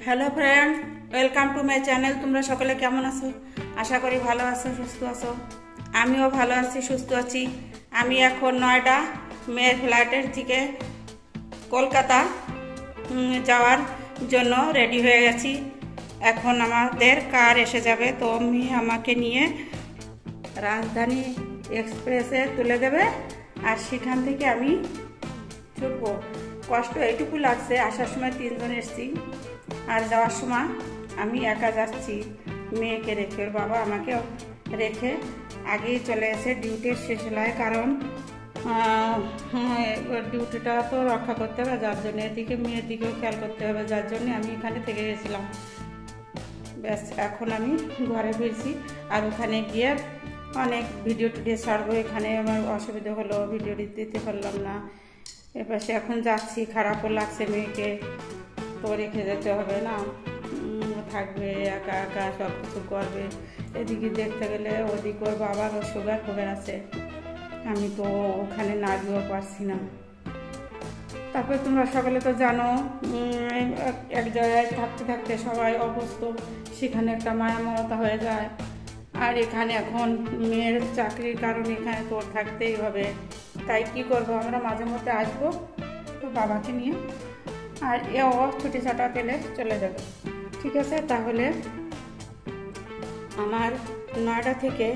Hello friend, welcome to my channel. তোমরা সকলে কেমন আছো? আশা করি ভালো আছো, সুস্থ আছো। আমিও ভালো আছি, সুস্থ আছি। আমি এখন নয়ডা মেয়ের ফ্লাইটের থেকে কলকাতা যাওয়ার জন্য রেডি হয়ে গেছি। এখন আমাদের কার এসে যাবে, তো আমাকে নিয়ে রাজধানী এক্সপ্রেসে তুলে দেবে, আর সেখান থেকে আমি ছুটবো। কষ্ট এইটুকু লাগছে, আসার সময় 3 জন এসছি, আর যাওয়ার সময় আমি একা যাচ্ছি মেয়েকে রেখে। ওর বাবা আমাকে রেখে আগেই চলে এসে ডিউটির শেষ হলায়, কারণ ডিউটিটা তো রক্ষা করতে হবে, যার জন্য এদিকে মেয়ের দিকেও খেয়াল করতে হবে, যার জন্য আমি এখানে থেকে গেছিলাম। ব্যাস এখন আমি ঘরে ফিরছি, আর ওখানে গিয়ে অনেক ভিডিও টিডিও ছাড়বো। এখানে আমার অসুবিধা হলো, ভিডিও দিতে পারলাম না। এবার সে এখন যাচ্ছি, খারাপও লাগছে, মেয়েকে তো রেখে যেতে হবে না, থাকবে একা একা, সব কিছু করবে। এদিকে দেখতে গেলে ওদিকে ওর বাবার সুগার আছে, আমি তো ওখানে না দিয়েও পারছি না। তারপরে তোমরা সকলে তো জানো, এক জায়গায় থাকতে থাকতে সবাই অভ্যস্ত, সেখানে একটা মায়া মমতা হয়ে যায়। আর এখানে এখন মেয়ের চাকরির কারণে এখানে তোর থাকতেই হবে। তাই কি করব, আমরা মাঝে মধ্যে আসবো তো বাবাকে নিয়ে, আর এও ছুটি ছাটা পেলে চলে যাবে। ঠিক আছে, তাহলে আমার নয়ডা থেকে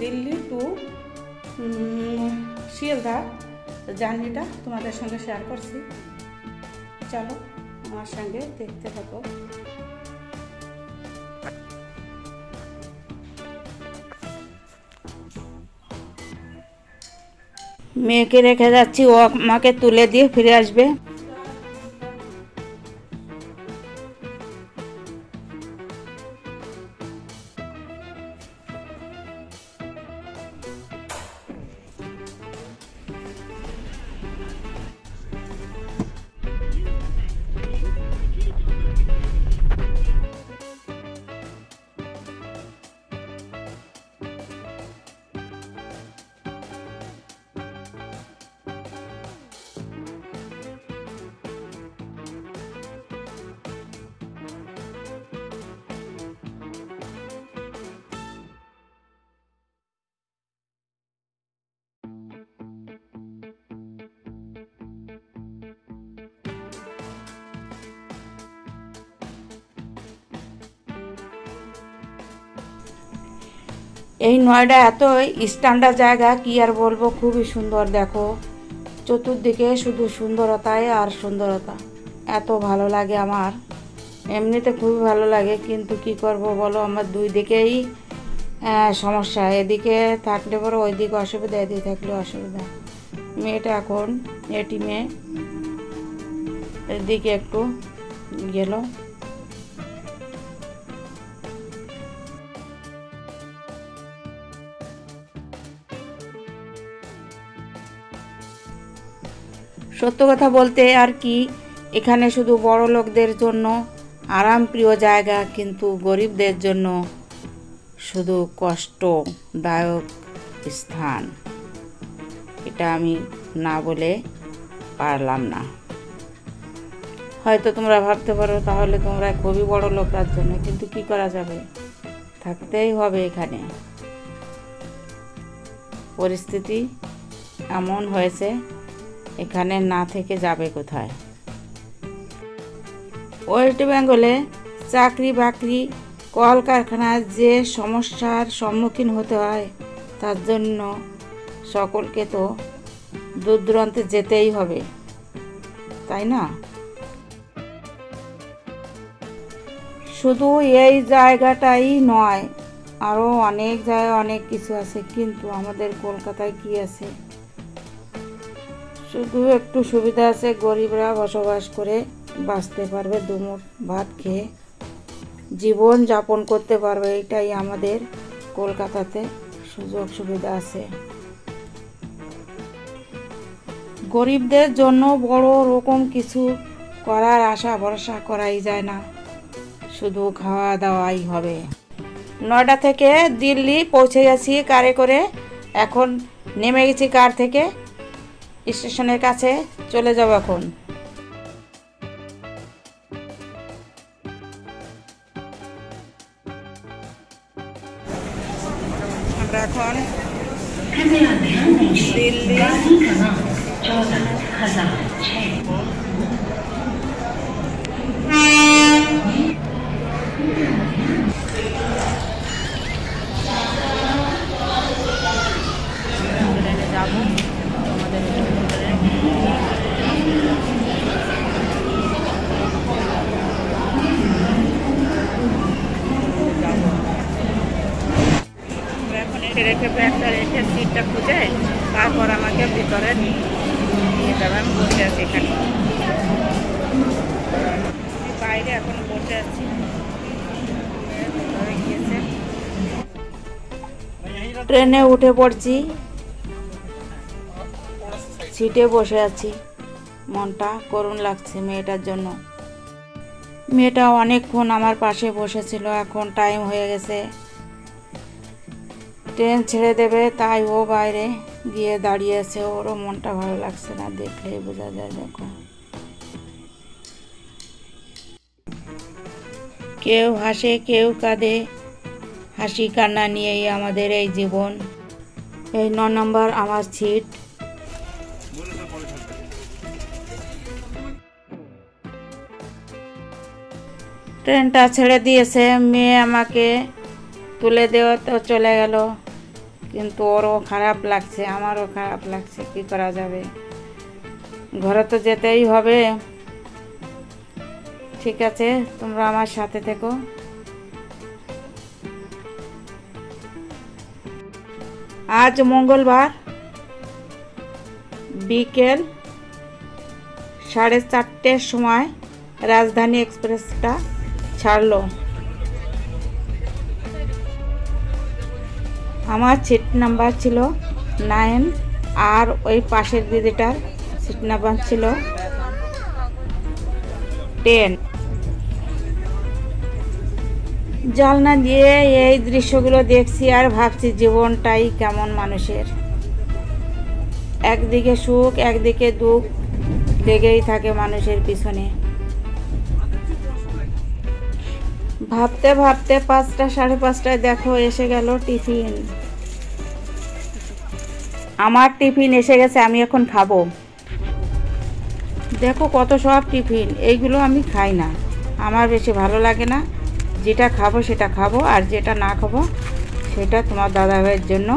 দিল্লি টু শিয়ালদা জার্নিটা তোমাদের সঙ্গে শেয়ার করছি। চলো আমার সঙ্গে দেখতে থাকো। মেয়েকে রেখে যাচ্ছি, ও আমাকে তুলে দিয়ে ফিরে আসবে। এই নয়ডা এত স্ট্যান্ডার্ড জায়গা, কি আর বলবো, খুবই সুন্দর। দেখো চতুর্দিকে শুধু সুন্দরতায় আর সুন্দরতা, এত ভালো লাগে আমার। এমনিতে খুবই ভালো লাগে, কিন্তু কি করব বলো, আমার দুই দিকেই সমস্যা। এদিকে থাকলে পরে ওইদিকে অসুবিধা, এদিকে থাকলে অসুবিধা। মেয়েটা এখন এটিএমে এদিকে একটু গেল। সত্য কথা বলতে আর কি, এখানে শুধু বড় লোকদের জন্য আরামপ্রিয় জায়গা, কিন্তু গরিবদের জন্য শুধু কষ্টদায়ক স্থান। এটা আমি না বলে পারলাম না। হয়তো তোমরা ভাবতে পারো তাহলে তোমরা খুবই বড় লোক তার জন্য, কিন্তু কি করা যাবে, থাকতেই হবে এখানে। পরিস্থিতি এমন হয়েছে, এখানে না থেকে যাবে কোথায়? ওয়েস্ট বেঙ্গলে চাকরি বাকরি, কলকারখানার যে সমস্যার সম্মুখীন হতে হয়, তার জন্য সকলকে তো দূর দূরান্তে যেতেই হবে, তাই না? শুধু এই জায়গাটাই নয়, আরও অনেক জায়গায় অনেক কিছু আছে, কিন্তু আমাদের কলকাতায় কি আছে? শুধু একটু সুবিধা আছে, গরিবরা বসবাস করে বাঁচতে পারবে, দুমুঠ ভাত খেয়ে জীবন যাপন করতে পারবে। এটাই আমাদের কলকাতাতে সুযোগ সুবিধা আছে। গরিবদের জন্য বড় রকম কিছু করার আশা ভরসা করাই যায় না, শুধু খাওয়া দাওয়াই হবে। নয়ডা থেকে দিল্লি পৌঁছে গেছি কারে করে, এখন নেমে গেছি কার থেকে, স্টেশনের কাছে চলে যাব এখন। আমরা এখন कृपया ध्यान दीजिए दिल्ली गाड़ी क्रमांक 14,006 ট্রেনে যাবো আমাদের রেখে ব্যাগটা রেখে সিটটা খুঁজে তারপর আমাকে ভিতরে নিয়ে যাবে। আমি বসে আছি এখানে, বাইরে এখন বসে আছি। ট্রেনে উঠে পড়ছি, সিটে বসে আছি। মনটা করুণ লাগছে মেয়েটার জন্য। মেয়েটা অনেকক্ষণ আমার পাশে বসেছিল, এখন টাইম হয়ে গেছে, ট্রেন ছেড়ে দেবে, তাই ও বাইরে গিয়ে দাঁড়িয়েছে। ওরও মনটা ভালো লাগছে না, দেখলেই বোঝা যায়। দেখো, কেউ হাসে কেউ কাঁদে, হাসি কান্না নিয়েই আমাদের এই জীবন। এই 9 নম্বর আমার সিট। ট্রেনটা ছেড়ে দিয়েছে, মেয়ে আমাকে তুলে দেওয়া তো চলে গেল, কিন্তু ওরও খারাপ লাগছে, আমারও খারাপ লাগছে। কি করা যাবে, ঘরে তো যেতেই হবে। ঠিক আছে, তোমরা আমার সাথে থেকো। আজ মঙ্গলবার বিকেল 4:30টার সময় রাজধানী এক্সপ্রেসটা ছাড়লো। আমার সিট নাম্বার ছিল 9 আর ওই পাশের দিদিটার সিট নাম্বার ছিল 10। জানলা দিয়ে এই দৃশ্যগুলো দেখছি আর ভাবছি জীবনটাই কেমন মানুষের। একদিকে সুখ একদিকে দুঃখ লেগেই থাকে মানুষের পিছনে। ভাবতে ভাবতে 5টা 5:30টায় দেখো এসে গেল টিফিন। আমার টিফিন এসে গেছে, আমি এখন খাবো। দেখো কত সব টিফিন, এইগুলো আমি খাই না, আমার বেশি ভালো লাগে না। যেটা খাবো সেটা খাবো, আর যেটা না খাবো সেটা তোমার দাদাভাইয়ের জন্য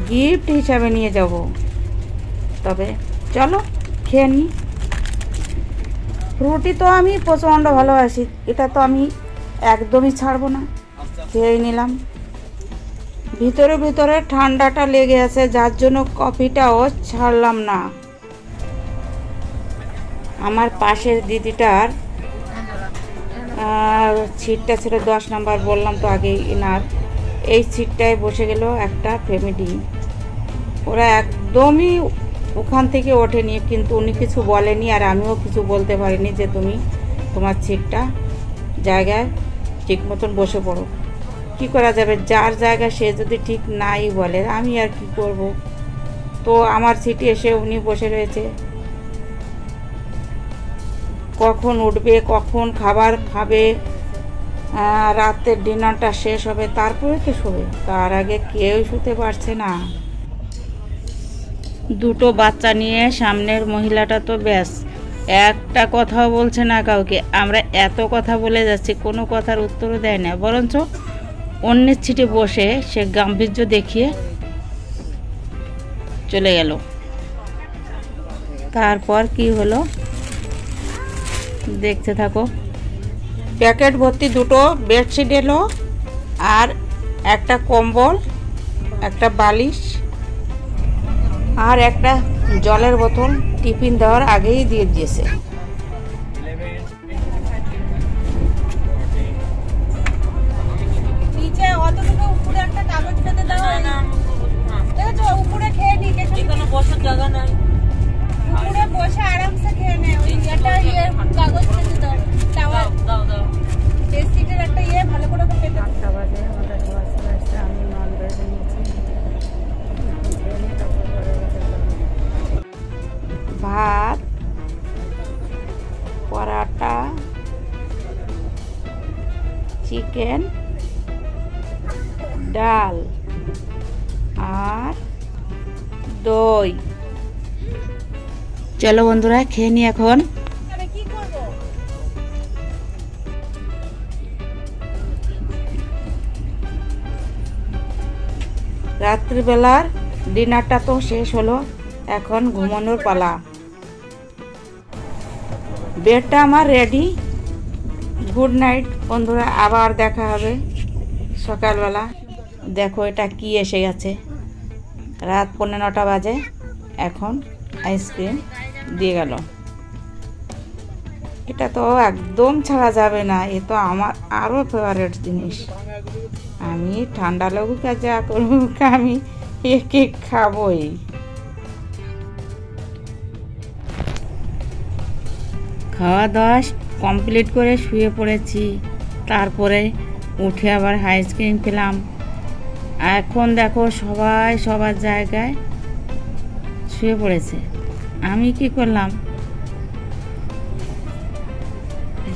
গিফট হিসাবে নিয়ে যাব। তবে চলো খেয়ে নিই। রুটি তো আমি প্রচণ্ড ভালোবাসি, এটা তো আমি একদমই ছাড়বো না। খেয়ে নিলাম। ভিতরে ভিতরে ঠান্ডাটা লেগে আছে, যার জন্য কফিটাও ছাড়লাম না। আমার পাশের দিদিটার সিটটা ছিল 10 নম্বর, বললাম তো আগেই। এনার এই সিটটায় বসে গেল একটা ফ্যামিলি। ওরা একদমই ওখান থেকে ওঠেনি, কিন্তু উনি কিছু বলেনি আর আমিও কিছু বলতে পারিনি যে তুমি তোমার সিটটা জায়গায় ঠিক মতন বসে পড়ো। কি করা যাবে, যার জায়গা সে যদি ঠিক নাই বলে, আমি আর কি করব। তো আমার সিটে এসে উনি বসে রয়েছে। কখন উঠবে, কখন খাবার খাবে, রাতের ডিনারটা শেষ হবে, তারপরে তো শোবে। তার আগে কেউ শুতে পারছে না। দুটো বাচ্চা নিয়ে সামনের মহিলাটা তো ব্যাস একটা কথাও বলছে না কাউকে। আমরা এত কথা বলে যাচ্ছি, কোনো কথার উত্তরও দেয় না, বরঞ্চ অন্যের সিটে বসে সে গাম্ভীর্য দেখিয়ে চলে গেল। তারপর কি হলো দেখতে থাকো। প্যাকেট ভর্তি দুটো বেডশিট এলো, আর একটা কম্বল, একটা বালিশ, আর একটা জলের বোতল টিফিন দেওয়ার আগেই দিয়ে দিয়েছে। নিচে অতটুকু উপরে একটা কাগজ পেতে দাও না, দেখো উপরে খেয়ে নি, এখানে বসার জায়গা নাই, উপরে বসে আরামসে খেয়ে নে। ওই একটা কাগজ পেতে দাও, টাওয়াল দাও দাও, এই সিটের একটা ভালো করে পেতে দাও। 8টা বাজে, আমাদের খাবার চলে আসছে। আমি নন ভেজ নিয়েছি, ভাত, পরাটা, চিকেন, ডাল, আর দই। চলো বন্ধুরা খেয়ে নি এখন। কি করবো? রাত্রিবেলার ডিনারটা তো শেষ হলো, এখন ঘুমানোর পালা। বেডটা আমার রেডি। গুড নাইট বন্ধুরা, আবার দেখা হবে সকালবেলা। দেখো এটা কি এসে গেছে, রাত 9:15 বাজে, এখন আইসক্রিম দিয়ে গেল। এটা তো একদম ছাড়া যাবে না, এ তো আমার আরও ফেভারিট জিনিস। আমি ঠান্ডা লাগুক আর যা করুক, আমি একে খাবই। খাওয়া দাওয়া কমপ্লিট করে শুয়ে পড়েছি, তারপরে উঠে আবার আইসক্রিম খেলাম। এখন দেখো সবাই সবার জায়গায় শুয়ে পড়েছে। আমি কি করলাম,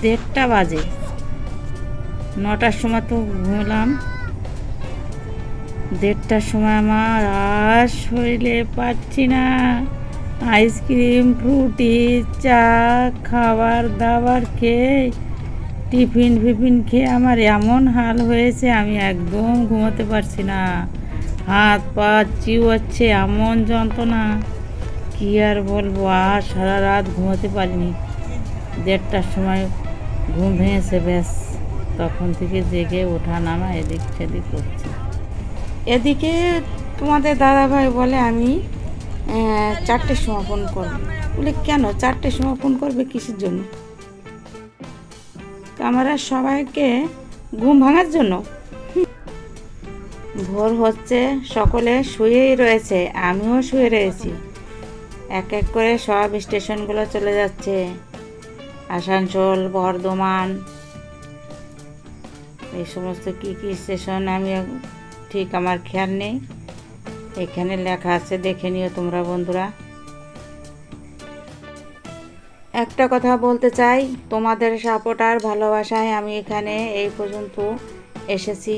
1:30 বাজে, 9টার সময় তো ঘুমলাম। 1:30টার সময় আমার আর শরীরে পাচ্ছি না। আইসক্রিম, ফ্রুটি, চা, খাবার দাবার খেয়ে, টিফিন খেয়ে আমার এমন হাল হয়েছে, আমি একদম ঘুমোতে পারছি না। হাত পা চিউচ্ছে, এমন যন্ত্রণা কি আর বলবো। আর সারা রাত ঘুমোতে পারিনি। 1:30টার সময় ঘুম ভেঙেছে, ব্যাস তখন থেকে জেগে ওঠা নামা এদিক সেদিক করছি। এদিকে তোমাদের দাদাভাই বলে আমি 4টের সময় ফোন করবো। বলে কেন 4টের সময় ফোন করবে, কিসের জন্য? আমরা সবাইকে ঘুম ভাঙার জন্য। ভোর হচ্ছে, সকলে শুয়েই রয়েছে, আমিও শুয়ে রয়েছি। এক এক করে সব স্টেশনগুলো চলে যাচ্ছে, আসানসোল, বর্ধমান, এই সমস্ত কি কি স্টেশন আমি ঠিক আমার খেয়াল নেই। এখানে লেখা আছে, দেখে নিও তোমরা বন্ধুরা। একটা কথা বলতে চাই, তোমাদের সাপোর্ট আর ভালোবাসায় আমি এখানে এই পর্যন্ত এসেছি।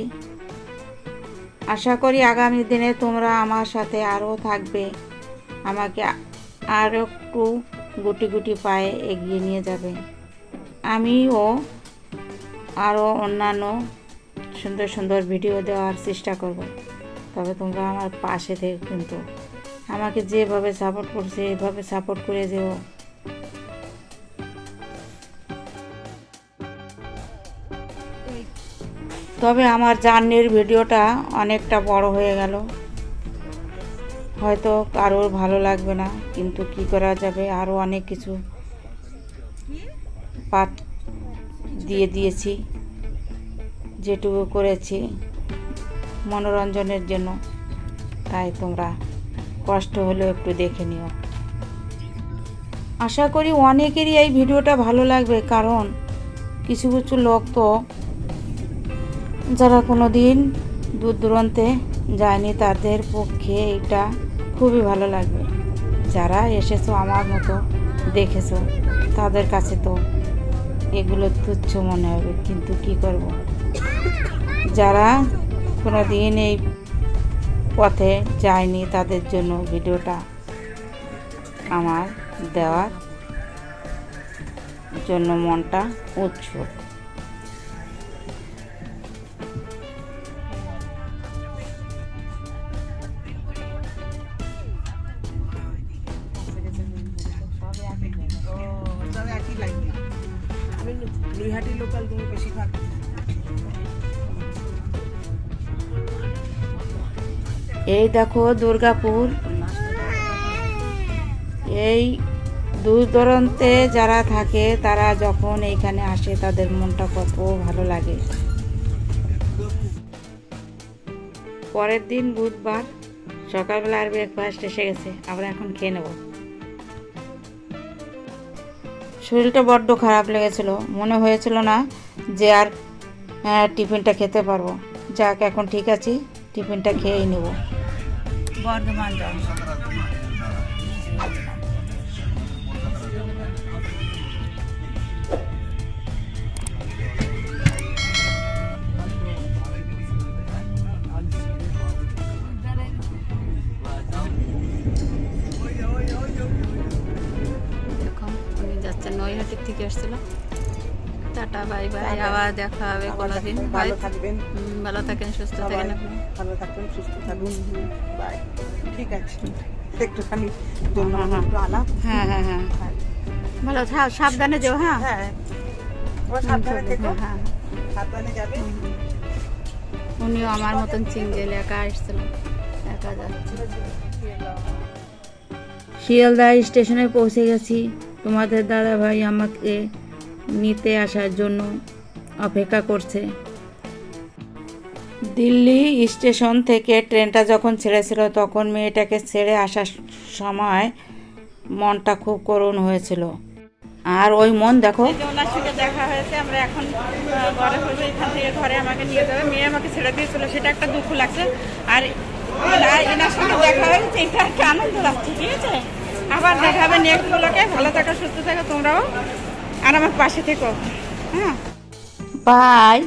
আশা করি আগামী দিনে তোমরা আমার সাথে আরও থাকবে, আমাকে আরও একটু গুটি গুটি পায়ে এগিয়ে নিয়ে যাবে। আমিও আরও অন্যান্য সুন্দর সুন্দর ভিডিও দেওয়ার চেষ্টা করব। তবে তোমরা আমার পাশে থেকে কিন্তু আমাকে যেভাবে সাপোর্ট করছে এভাবে সাপোর্ট করে যেও। তবে আমার জার্নির ভিডিওটা অনেকটা বড় হয়ে গেল, হয়তো কারোর ভালো লাগবে না, কিন্তু কি করা যাবে, আরও অনেক কিছু পাঠ দিয়ে দিয়েছি, যেটুকু করেছি মনোরঞ্জনের জন্য। তাই তোমরা কষ্ট হলেও একটু দেখে নিও। আশা করি অনেকেরই এই ভিডিওটা ভালো লাগবে, কারণ কিছু কিছু লোক তো যারা কোনো দিন দূর দূরান্তে যায়নি, তাদের পক্ষে এটা খুবই ভালো লাগবে। যারা এসেছো আমার মতো দেখেছো, তাদের কাছে তো এগুলো তুচ্ছ মনে হবে, কিন্তু কি করব, যারা কোনো দিন এই পথে যায়নি তাদের জন্য ভিডিওটা আমার দেওয়ার জন্য মনটা উৎসুক। এই দেখো দুর্গাপুর, এই দূর দূরান্তে যারা থাকে তারা যখন এইখানে আসে তাদের মনটা কত ভালো লাগে। পরের দিন বুধবার সকালবেলা আর ব্রেকফাস্ট এসে গেছে, আমরা এখন খেয়ে নেব। শরীরটা বড্ড খারাপ লেগেছিল, মনে হয়েছিল না যে আর টিফিনটা খেতে পারবো। যাক, এখন ঠিক আছে, টিফিনটা খেয়েই নেব। বর্ধমান জংশন। এসেছিল। টাটা বাই বাই, আবার দেখা হবে কোনোদিন। ভালো থাকবেন, ভালো থাকেন, সুস্থ সবাই থাকেন। ভালো থাকবেন, সুস্থ থাকুন। বাই। ঠিক আছে, একটুখানি জন্য একটু আলাপ। হ্যাঁ হ্যাঁ হ্যাঁ, ভালো থাক, সাবধানে যেও। হ্যাঁ হ্যাঁ, ওরা সাবধানে থেকো, হ্যাঁ, সাবধানে যাবে। উনিও আমার মতন সিঙ্গেল, একা এসেছিল, একা যাচ্ছে। শিয়ালদা স্টেশনে পৌঁছে গেছি। তোমাদের দাদা ভাই আমাকে নিতে আসার জন্য অপেক্ষা করছে। দিল্লি স্টেশন থেকে ট্রেনটা যখন ছেড়েছিল তখন মেয়েটাকে ছেড়ে আসার সময় মনটা খুব করুণ হয়েছিল। আর ওই মন দেখো, ওনার সঙ্গে দেখা হয়েছে, আমরা এখন ঘরে হইবো, এখান থেকে ঘরে আমাকে নিয়ে যাবে। মেয়ে আমাকে ছেড়ে দিয়েছিল, সেটা একটা দুঃখ লাগছে। আর এনার সঙ্গে দেখা হয়েছে, এটা একটা আনন্দ লাগছে। ঠিক আছে, আবার দেখা হবে নেক্সট ব্লগে। ভালো থাকো, সুস্থ থাকো তোমরাও, আর আমার পাশে থেকো। হ্যাঁ, বাই।